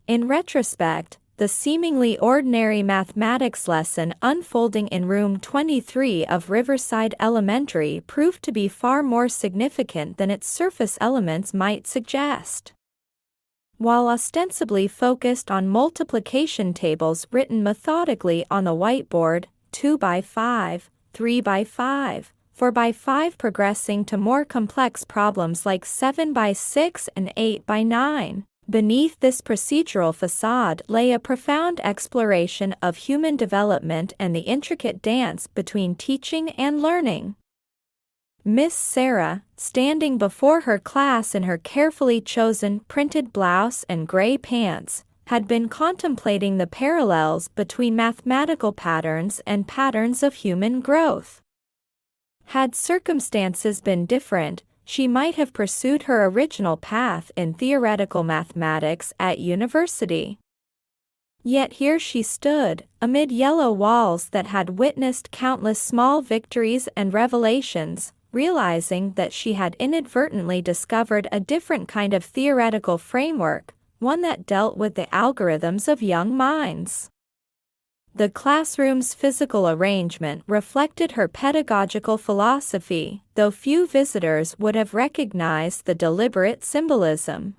In retrospect, the seemingly ordinary mathematics lesson unfolding in room 23 of Riverside Elementary proved to be far more significant than its surface elements might suggest. While ostensibly focused on multiplication tables written methodically on the whiteboard, 2 by 5, 3 by 5, 4 by 5 progressing to more complex problems like 7 by 6 and 8 by 9. Beneath this procedural facade lay a profound exploration of human development and the intricate dance between teaching and learning. Miss Sarah, standing before her class in her carefully chosen printed blouse and gray pants, had been contemplating the parallels between mathematical patterns and patterns of human growth. Had circumstances been different, she might have pursued her original path in theoretical mathematics at university. Yet here she stood, amid yellow walls that had witnessed countless small victories and revelations, realizing that she had inadvertently discovered a different kind of theoretical framework, one that dealt with the algorithms of young minds. The classroom's physical arrangement reflected her pedagogical philosophy, though few visitors would have recognized the deliberate symbolism.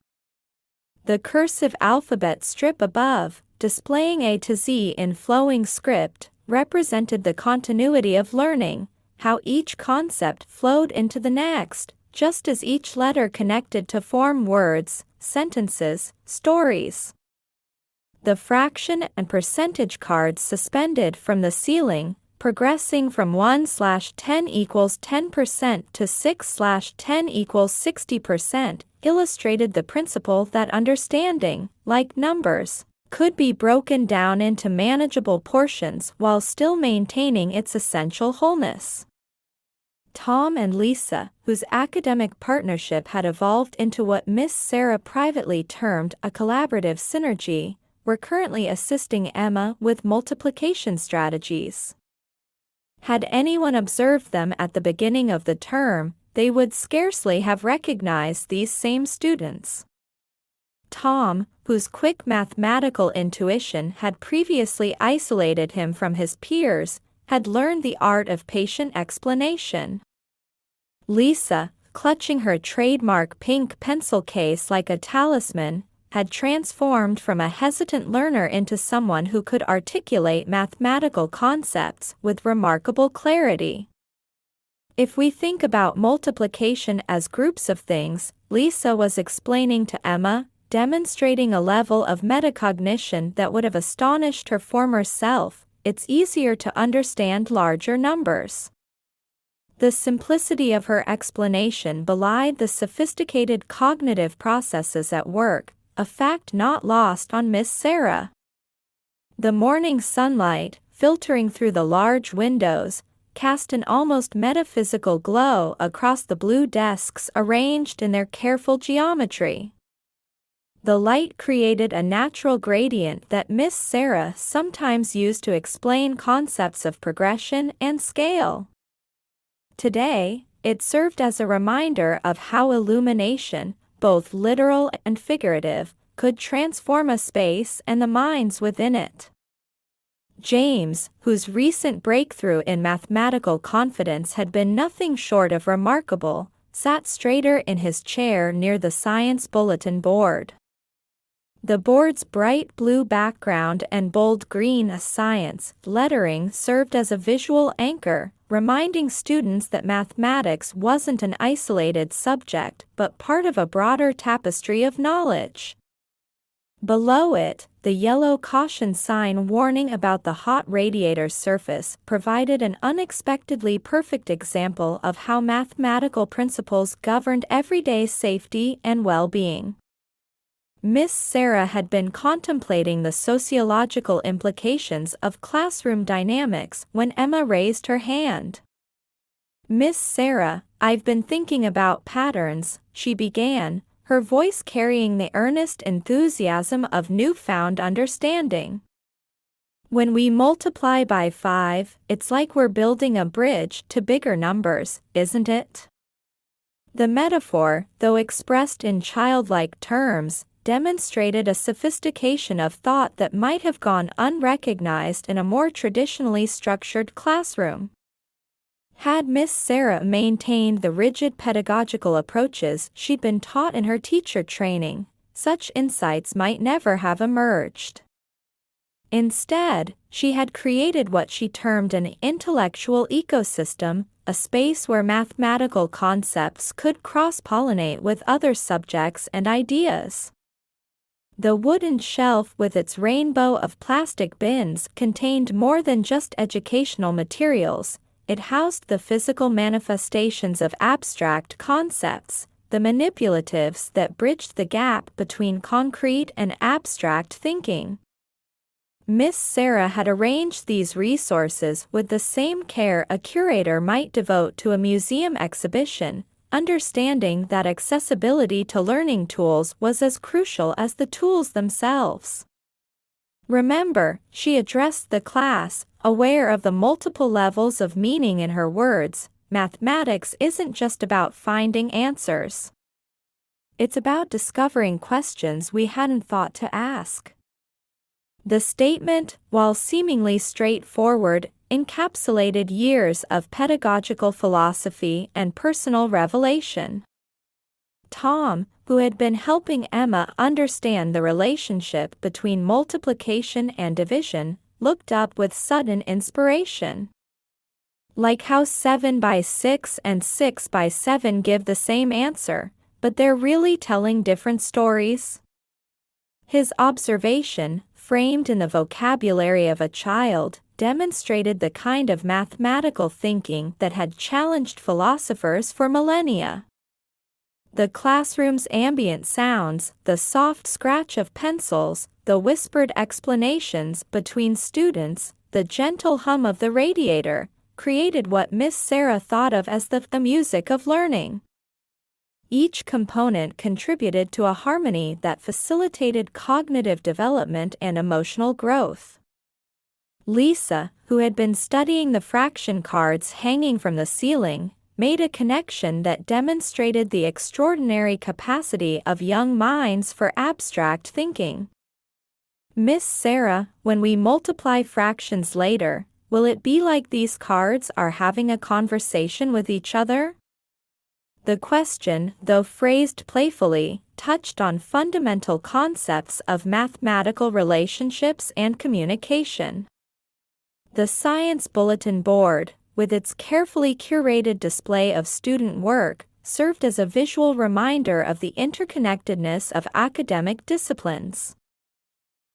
The cursive alphabet strip above, displaying A to Z in flowing script, represented the continuity of learning, how each concept flowed into the next, just as each letter connected to form words, sentences, stories. The fraction and percentage cards suspended from the ceiling, progressing from 1/10 equals 10% to 6/10 equals 60%, illustrated the principle that understanding, like numbers, could be broken down into manageable portions while still maintaining its essential wholeness. Tom and Lisa, whose academic partnership had evolved into what Miss Sarah privately termed a collaborative synergy, were currently assisting Emma with multiplication strategies. Had anyone observed them at the beginning of the term, they would scarcely have recognized these same students. Tom, whose quick mathematical intuition had previously isolated him from his peers, had learned the art of patient explanation. Lisa, clutching her trademark pink pencil case like a talisman, had transformed from a hesitant learner into someone who could articulate mathematical concepts with remarkable clarity. If we think about multiplication as groups of things, Lisa was explaining to Emma, demonstrating a level of metacognition that would have astonished her former self. It's easier to understand larger numbers. The simplicity of her explanation belied the sophisticated cognitive processes at work, a fact not lost on Miss Sarah. The morning sunlight, filtering through the large windows, cast an almost metaphysical glow across the blue desks arranged in their careful geometry. The light created a natural gradient that Miss Sarah sometimes used to explain concepts of progression and scale. Today, it served as a reminder of how illumination, both literal and figurative, could transform a space and the minds within it. James, whose recent breakthrough in mathematical confidence had been nothing short of remarkable, sat straighter in his chair near the science bulletin board. The board's bright blue background and bold green science lettering served as a visual anchor, reminding students that mathematics wasn't an isolated subject but part of a broader tapestry of knowledge. Below it, the yellow caution sign warning about the hot radiator surface provided an unexpectedly perfect example of how mathematical principles governed everyday safety and well-being. Miss Sarah had been contemplating the sociological implications of classroom dynamics when Emma raised her hand. "Miss Sarah, I've been thinking about patterns," she began, her voice carrying the earnest enthusiasm of newfound understanding. "When we multiply by 5, it's like we're building a bridge to bigger numbers, isn't it?" The metaphor, though expressed in childlike terms, demonstrated a sophistication of thought that might have gone unrecognized in a more traditionally structured classroom. Had Miss Sarah maintained the rigid pedagogical approaches she'd been taught in her teacher training, such insights might never have emerged. Instead, she had created what she termed an intellectual ecosystem, a space where mathematical concepts could cross-pollinate with other subjects and ideas. The wooden shelf with its rainbow of plastic bins contained more than just educational materials. It housed the physical manifestations of abstract concepts, the manipulatives that bridged the gap between concrete and abstract thinking. Miss Sarah had arranged these resources with the same care a curator might devote to a museum exhibition, understanding that accessibility to learning tools was as crucial as the tools themselves. Remember, she addressed the class, aware of the multiple levels of meaning in her words. Mathematics isn't just about finding answers. It's about discovering questions we hadn't thought to ask. The statement, while seemingly straightforward, encapsulated years of pedagogical philosophy and personal revelation. Tom, who had been helping Emma understand the relationship between multiplication and division, looked up with sudden inspiration. Like how 7 by 6 and 6 by 7 give the same answer, but they're really telling different stories? His observation, framed in the vocabulary of a child, demonstrated the kind of mathematical thinking that had challenged philosophers for millennia. The classroom's ambient sounds, the soft scratch of pencils, the whispered explanations between students, the gentle hum of the radiator, created what Miss Sarah thought of as the music of learning. Each component contributed to a harmony that facilitated cognitive development and emotional growth. Lisa, who had been studying the fraction cards hanging from the ceiling, made a connection that demonstrated the extraordinary capacity of young minds for abstract thinking. Miss Sarah, when we multiply fractions later, will it be like these cards are having a conversation with each other? The question, though phrased playfully, touched on fundamental concepts of mathematical relationships and communication. The Science Bulletin Board, with its carefully curated display of student work, served as a visual reminder of the interconnectedness of academic disciplines.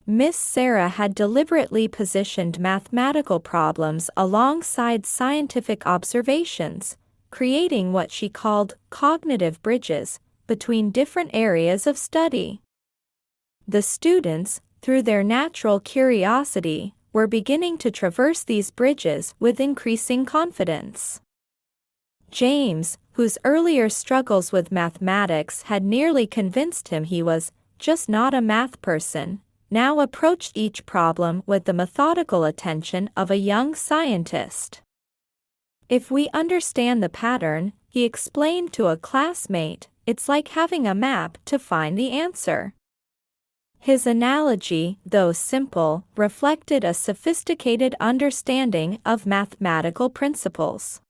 Miss Sarah had deliberately positioned mathematical problems alongside scientific observations, creating what she called cognitive bridges between different areas of study. The students, through their natural curiosity, were beginning to traverse these bridges with increasing confidence. James, whose earlier struggles with mathematics had nearly convinced him he was just not a math person, now approached each problem with the methodical attention of a young scientist. If we understand the pattern, he explained to a classmate, it's like having a map to find the answer. His analogy, though simple, reflected a sophisticated understanding of mathematical principles.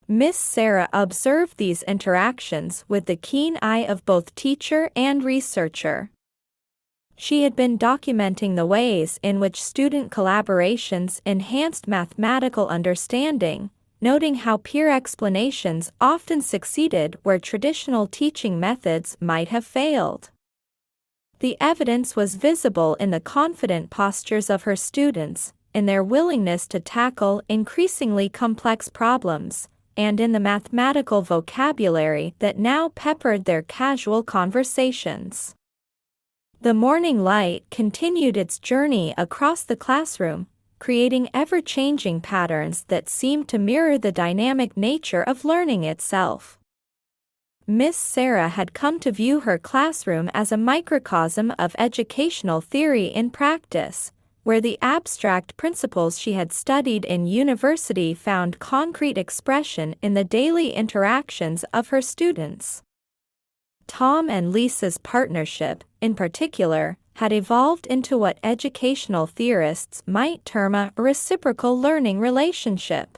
Miss Sarah observed these interactions with the keen eye of both teacher and researcher. She had been documenting the ways in which student collaborations enhanced mathematical understanding, noting how peer explanations often succeeded where traditional teaching methods might have failed. The evidence was visible in the confident postures of her students, in their willingness to tackle increasingly complex problems, and in the mathematical vocabulary that now peppered their casual conversations. The morning light continued its journey across the classroom, creating ever-changing patterns that seemed to mirror the dynamic nature of learning itself. Miss Sarah had come to view her classroom as a microcosm of educational theory in practice, where the abstract principles she had studied in university found concrete expression in the daily interactions of her students. Tom and Lisa's partnership, in particular, had evolved into what educational theorists might term a reciprocal learning relationship.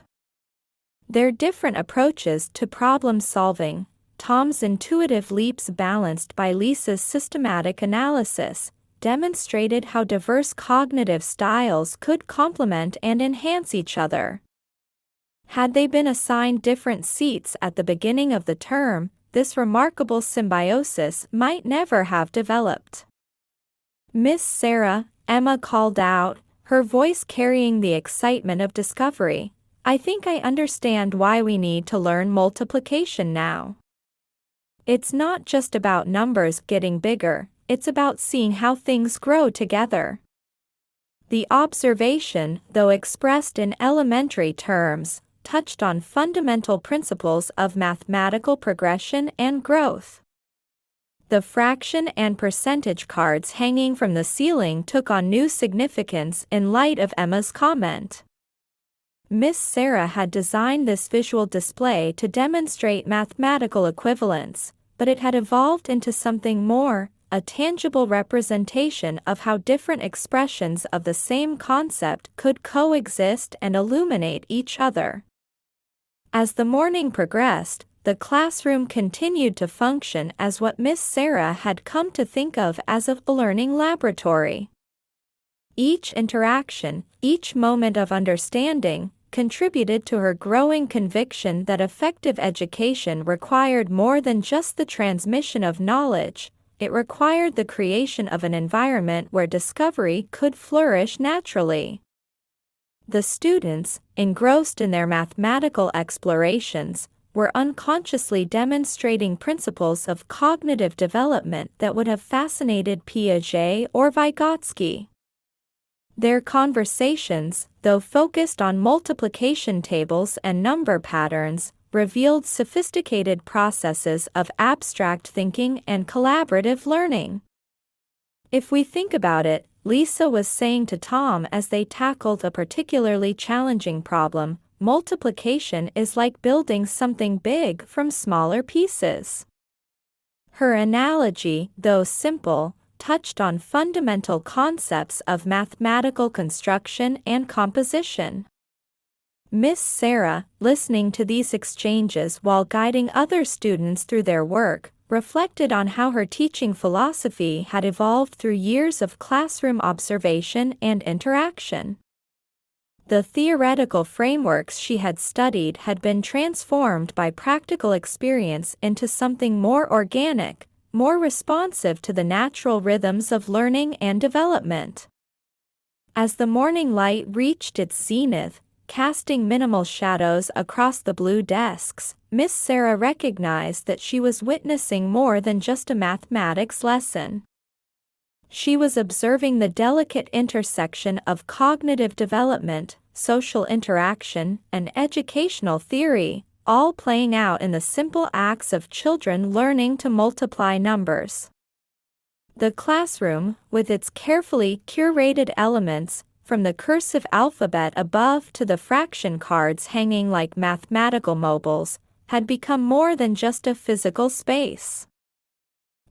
Their different approaches to problem solving, Tom's intuitive leaps balanced by Lisa's systematic analysis, demonstrated how diverse cognitive styles could complement and enhance each other. Had they been assigned different seats at the beginning of the term, this remarkable symbiosis might never have developed. "Miss Sarah," Emma called out, her voice carrying the excitement of discovery, "I think I understand why we need to learn multiplication now. It's not just about numbers getting bigger, it's about seeing how things grow together." The observation, though expressed in elementary terms, touched on fundamental principles of mathematical progression and growth. The fraction and percentage cards hanging from the ceiling took on new significance in light of Emma's comment. Miss Sarah had designed this visual display to demonstrate mathematical equivalence, but it had evolved into something more, a tangible representation of how different expressions of the same concept could coexist and illuminate each other. As the morning progressed, the classroom continued to function as what Miss Sarah had come to think of as a learning laboratory. Each interaction, each moment of understanding, contributed to her growing conviction that effective education required more than just the transmission of knowledge. It required the creation of an environment where discovery could flourish naturally. The students, engrossed in their mathematical explorations, were unconsciously demonstrating principles of cognitive development that would have fascinated Piaget or Vygotsky. Their conversations, though focused on multiplication tables and number patterns, revealed sophisticated processes of abstract thinking and collaborative learning. "If we think about it," Lisa was saying to Tom as they tackled a particularly challenging problem, "multiplication is like building something big from smaller pieces." Her analogy, though simple, touched on fundamental concepts of mathematical construction and composition. Miss Sarah, listening to these exchanges while guiding other students through their work, reflected on how her teaching philosophy had evolved through years of classroom observation and interaction. The theoretical frameworks she had studied had been transformed by practical experience into something more organic, more responsive to the natural rhythms of learning and development. As the morning light reached its zenith, casting minimal shadows across the blue desks, Miss Sarah recognized that she was witnessing more than just a mathematics lesson. She was observing the delicate intersection of cognitive development, social interaction, and educational theory, all playing out in the simple acts of children learning to multiply numbers. The classroom, with its carefully curated elements, from the cursive alphabet above to the fraction cards hanging like mathematical mobiles, had become more than just a physical space.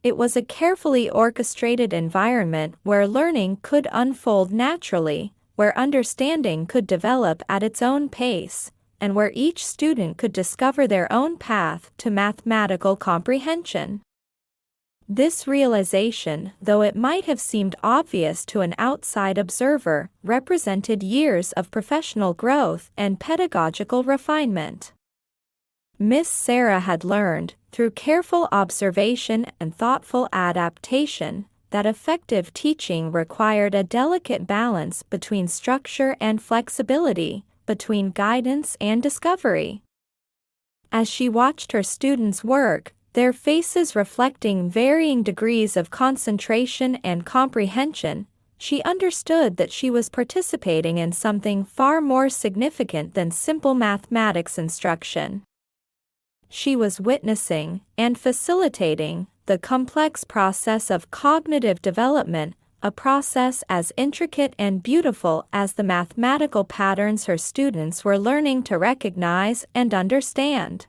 It was a carefully orchestrated environment where learning could unfold naturally, where understanding could develop at its own pace, and where each student could discover their own path to mathematical comprehension. This realization, though it might have seemed obvious to an outside observer, represented years of professional growth and pedagogical refinement. Miss Sarah had learned, through careful observation and thoughtful adaptation, that effective teaching required a delicate balance between structure and flexibility, between guidance and discovery. As she watched her students work, their faces reflecting varying degrees of concentration and comprehension, she understood that she was participating in something far more significant than simple mathematics instruction. She was witnessing, and facilitating, the complex process of cognitive development, a process as intricate and beautiful as the mathematical patterns her students were learning to recognize and understand.